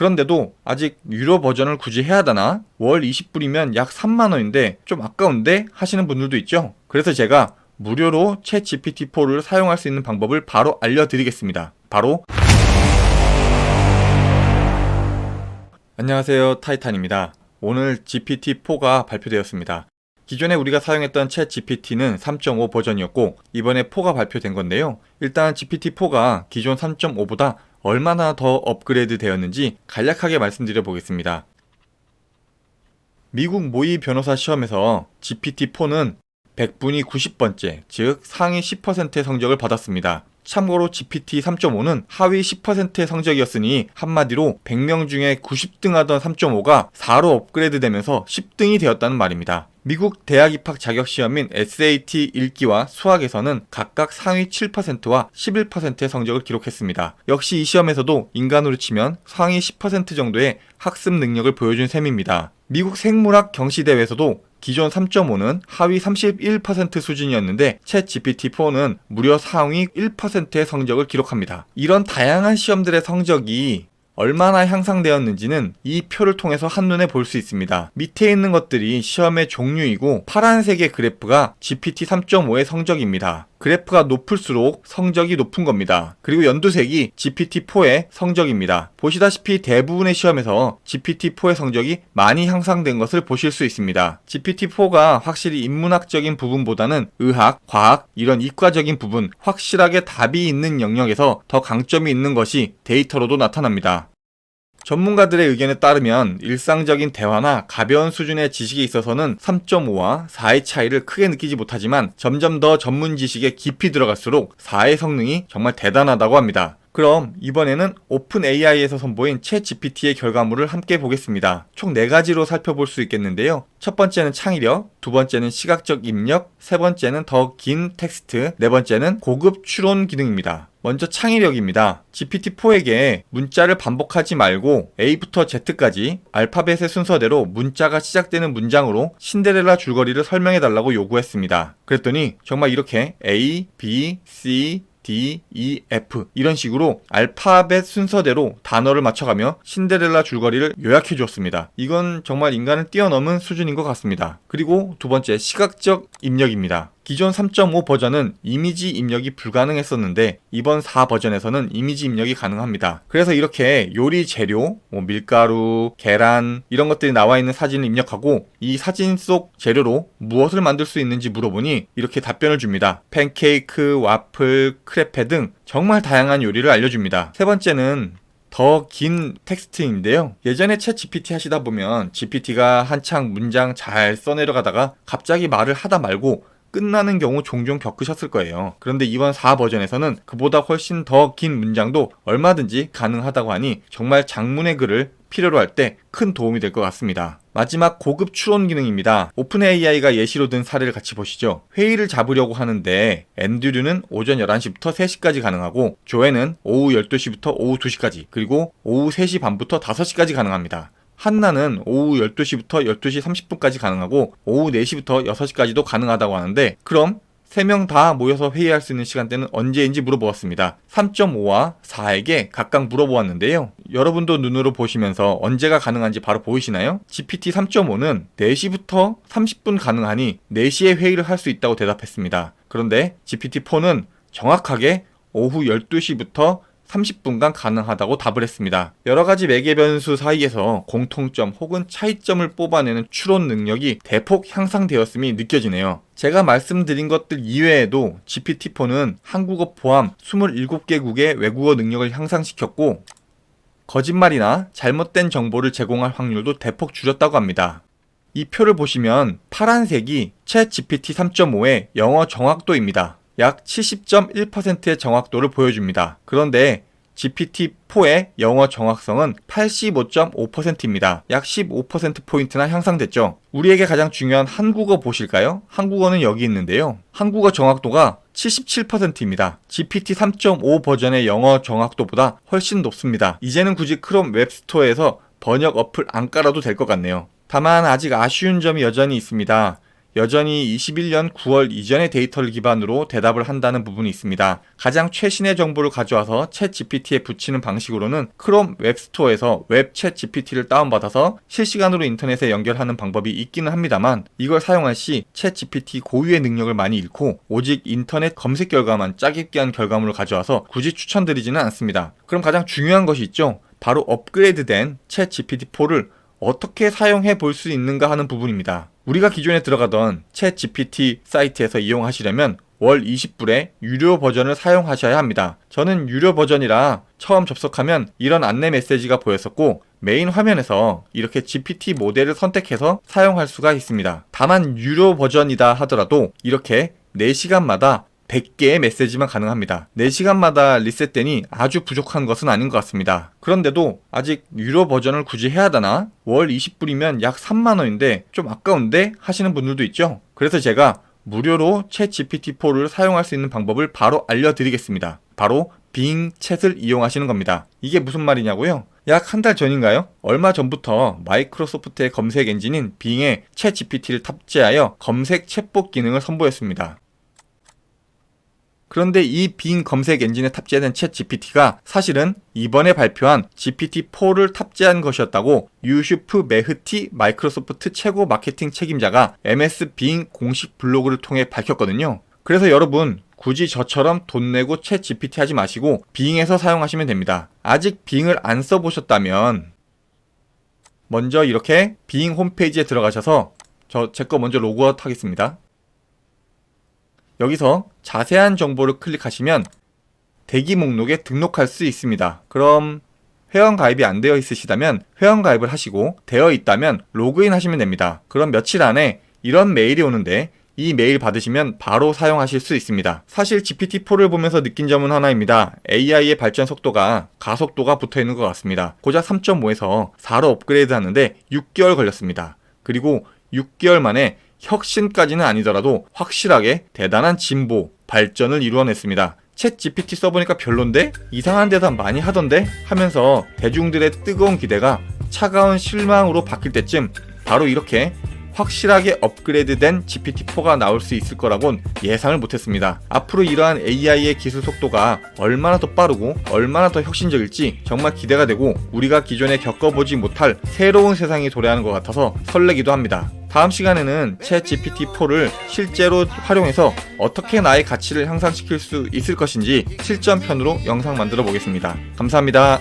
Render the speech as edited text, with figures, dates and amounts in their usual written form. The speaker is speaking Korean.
그런데도 아직 유료 버전을 굳이 해야 하나? 월 20불이면 약 3만원인데 좀 아까운데? 하시는 분들도 있죠. 그래서 제가 무료로 챗 GPT-4를 사용할 수 있는 방법을 바로 알려드리겠습니다. 바로 안녕하세요, 타이탄입니다. 오늘 GPT-4가 발표되었습니다. 기존에 우리가 사용했던 챗 GPT는 3.5 버전이었고 이번에 4가 발표된 건데요. 일단 GPT-4가 기존 3.5보다 얼마나 더 업그레이드 되었는지 간략하게 말씀드려 보겠습니다. 미국 모의 변호사 시험에서 GPT-4는 100분이 90번째, 즉 상위 10%의 성적을 받았습니다. 참고로 GPT 3.5는 하위 10%의 성적이었으니 한마디로 100명 중에 90등 하던 3.5가 4로 업그레이드 되면서 10등이 되었다는 말입니다. 미국 대학 입학 자격 시험인 SAT 읽기와 수학에서는 각각 상위 7%와 11%의 성적을 기록했습니다. 역시 이 시험에서도 인간으로 치면 상위 10% 정도의 학습 능력을 보여준 셈입니다. 미국 생물학 경시대회에서도 기존 3.5는 하위 31% 수준이었는데 챗 GPT-4는 무려 상위 1%의 성적을 기록합니다. 이런 다양한 시험들의 성적이 얼마나 향상되었는지는 이 표를 통해서 한눈에 볼 수 있습니다. 밑에 있는 것들이 시험의 종류이고 파란색의 그래프가 GPT 3.5의 성적입니다. 그래프가 높을수록 성적이 높은 겁니다. 그리고 연두색이 GPT-4의 성적입니다. 보시다시피 대부분의 시험에서 GPT-4의 성적이 많이 향상된 것을 보실 수 있습니다. GPT-4가 확실히 인문학적인 부분보다는 의학, 과학, 이런 이과적인 부분, 확실하게 답이 있는 영역에서 더 강점이 있는 것이 데이터로도 나타납니다. 전문가들의 의견에 따르면 일상적인 대화나 가벼운 수준의 지식에 있어서는 3.5와 4의 차이를 크게 느끼지 못하지만 점점 더 전문 지식에 깊이 들어갈수록 4의 성능이 정말 대단하다고 합니다. 그럼 이번에는 오픈 AI에서 선보인 챗 GPT의 결과물을 함께 보겠습니다. 총 4가지로 살펴볼 수 있겠는데요. 첫 번째는 창의력, 두 번째는 시각적 입력, 세 번째는 더 긴 텍스트, 네 번째는 고급 추론 기능입니다. 먼저 창의력입니다. GPT-4에게 문자를 반복하지 말고 A부터 Z까지 알파벳의 순서대로 문자가 시작되는 문장으로 신데렐라 줄거리를 설명해달라고 요구했습니다. 그랬더니 정말 이렇게 A, B, C, D, E, F 이런 식으로 알파벳 순서대로 단어를 맞춰가며 신데렐라 줄거리를 요약해 주었습니다. 이건 정말 인간을 뛰어넘은 수준인 것 같습니다. 그리고 두 번째, 시각적 입력입니다. 기존 3.5 버전은 이미지 입력이 불가능했었는데 이번 4 버전에서는 이미지 입력이 가능합니다. 그래서 이렇게 요리 재료, 밀가루, 계란 이런 것들이 나와 있는 사진을 입력하고 이 사진 속 재료로 무엇을 만들 수 있는지 물어보니 이렇게 답변을 줍니다. 팬케이크, 와플, 크레페 등 정말 다양한 요리를 알려줍니다. 세 번째는 더 긴 텍스트인데요. 예전에 챗 GPT 하시다 보면 GPT가 한창 문장 잘 써내려가다가 갑자기 말을 하다 말고 끝나는 경우 종종 겪으셨을 거예요. 그런데 이번 4 버전에서는 그보다 훨씬 더 긴 문장도 얼마든지 가능하다고 하니 정말 장문의 글을 필요로 할 때 큰 도움이 될 것 같습니다. 마지막 고급 추론 기능입니다. 오픈 AI가 예시로 든 사례를 같이 보시죠. 회의를 잡으려고 하는데 앤드류는 오전 11시부터 3시까지 가능하고 조앤은 오후 12시부터 오후 2시까지 그리고 오후 3시 반부터 5시까지 가능합니다. 한나는 오후 12시부터 12시 30분까지 가능하고 오후 4시부터 6시까지도 가능하다고 하는데 그럼 3명 다 모여서 회의할 수 있는 시간대는 언제인지 물어보았습니다. 3.5와 4에게 각각 물어보았는데요. 여러분도 눈으로 보시면서 언제가 가능한지 바로 보이시나요? GPT 3.5는 4시부터 30분 가능하니 4시에 회의를 할 수 있다고 대답했습니다. 그런데 GPT-4는 정확하게 오후 12시부터 30분간 가능하다고 답을 했습니다. 여러가지 매개 변수 사이에서 공통점 혹은 차이점을 뽑아내는 추론 능력이 대폭 향상되었음이 느껴지네요. 제가 말씀드린 것들 이외에도 GPT-4는 한국어 포함 27개국의 외국어 능력을 향상시켰고 거짓말이나 잘못된 정보를 제공할 확률도 대폭 줄였다고 합니다. 이 표를 보시면 파란색이 챗 GPT 3.5의 영어 정확도입니다. 약 70.1%의 정확도를 보여줍니다. 그런데 GPT-4의 영어 정확성은 85.5%입니다. 약 15%포인트나 향상됐죠. 우리에게 가장 중요한 한국어 보실까요? 한국어는 여기 있는데요. 한국어 정확도가 77%입니다. GPT 3.5 버전의 영어 정확도보다 훨씬 높습니다. 이제는 굳이 크롬 웹스토어에서 번역 어플 안 깔아도 될 것 같네요. 다만 아직 아쉬운 점이 여전히 있습니다. 여전히 21년 9월 이전의 데이터를 기반으로 대답을 한다는 부분이 있습니다. 가장 최신의 정보를 가져와서 챗 GPT에 붙이는 방식으로는 크롬 웹스토어에서 웹 챗 GPT를 다운받아서 실시간으로 인터넷에 연결하는 방법이 있기는 합니다만, 이걸 사용할 시 챗 GPT 고유의 능력을 많이 잃고 오직 인터넷 검색 결과만 짜깁기 한 결과물을 가져와서 굳이 추천드리지는 않습니다. 그럼 가장 중요한 것이 있죠. 바로 업그레이드된 챗 GPT-4를 어떻게 사용해 볼 수 있는가 하는 부분입니다. 우리가 기존에 들어가던 챗 GPT 사이트에서 이용하시려면 월 20불에 유료 버전을 사용하셔야 합니다. 저는 유료 버전이라 처음 접속하면 이런 안내 메시지가 보였었고, 메인 화면에서 이렇게 GPT 모델을 선택해서 사용할 수가 있습니다. 다만 유료 버전이다 하더라도 이렇게 4시간마다 100개의 메시지만 가능합니다. 4시간마다 리셋되니 아주 부족한 것은 아닌 것 같습니다. 그런데도 아직 유료 버전을 굳이 해야 하나? 월 20불이면 약 3만원인데 좀 아까운데? 하시는 분들도 있죠. 그래서 제가 무료로 챗 GPT-4를 사용할 수 있는 방법을 바로 알려드리겠습니다. 바로 빙 챗을 이용하시는 겁니다. 이게 무슨 말이냐고요? 약 한 달 전인가요? 얼마 전부터 마이크로소프트의 검색 엔진인 빙에 챗 GPT를 탑재하여 검색 챗봇 기능을 선보였습니다. 그런데 이 빙 검색 엔진에 탑재된 챗 GPT가 사실은 이번에 발표한 GPT-4를 탑재한 것이었다고 유슈프 메흐티 마이크로소프트 최고 마케팅 책임자가 MS 빙 공식 블로그를 통해 밝혔거든요. 그래서 여러분, 굳이 저처럼 돈 내고 챗 GPT 하지 마시고 빙에서 사용하시면 됩니다. 아직 빙을 안 써보셨다면 먼저 이렇게 빙 홈페이지에 들어가셔서 제 거 먼저 로그아웃 하겠습니다. 여기서 자세한 정보를 클릭하시면 대기 목록에 등록할 수 있습니다. 그럼 회원 가입이 안 되어 있으시다면 회원 가입을 하시고, 되어 있다면 로그인 하시면 됩니다. 그럼 며칠 안에 이런 메일이 오는데 이 메일 받으시면 바로 사용하실 수 있습니다. 사실 GPT-4를 보면서 느낀 점은 하나입니다. AI의 발전 속도가 가속도가 붙어 있는 것 같습니다. 고작 3.5에서 4로 업그레이드 하는데 6개월 걸렸습니다. 그리고 6개월 만에 혁신까지는 아니더라도 확실하게 대단한 진보, 발전을 이루어냈습니다. 챗 GPT 써보니까 별론데? 이상한 대답 많이 하던데? 하면서 대중들의 뜨거운 기대가 차가운 실망으로 바뀔 때쯤 바로 이렇게 확실하게 업그레이드된 GPT-4가 나올 수 있을 거라곤 예상을 못했습니다. 앞으로 이러한 AI의 기술 속도가 얼마나 더 빠르고 얼마나 더 혁신적일지 정말 기대가 되고, 우리가 기존에 겪어보지 못할 새로운 세상이 도래하는 것 같아서 설레기도 합니다. 다음 시간에는 챗 GPT-4를 실제로 활용해서 어떻게 나의 가치를 향상시킬 수 있을 것인지 실전편으로 영상 만들어 보겠습니다. 감사합니다.